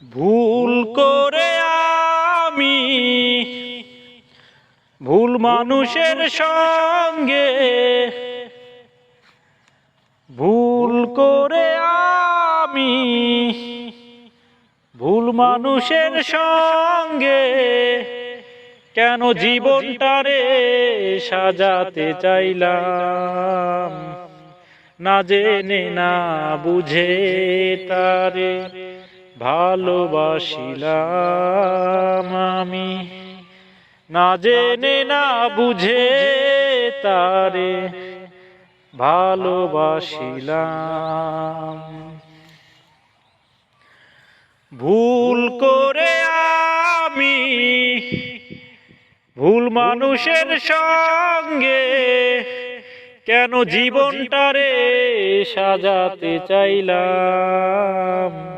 ভুল করে আমি ভুল মানুষের সঙ্গে, ভুল করে আমি ভুল মানুষের সঙ্গে কেন জীবনটারে সাজাতে চাইলাম, না জেনে না বুঝে তারে ভালোবাসিলাম আমি, না জেনে না বুঝে তারে ভালোবাসিলাম। ভুল করে আমি ভুল মানুষের সঙ্গে কেন জীবনটারে সাজাতে চাইলাম,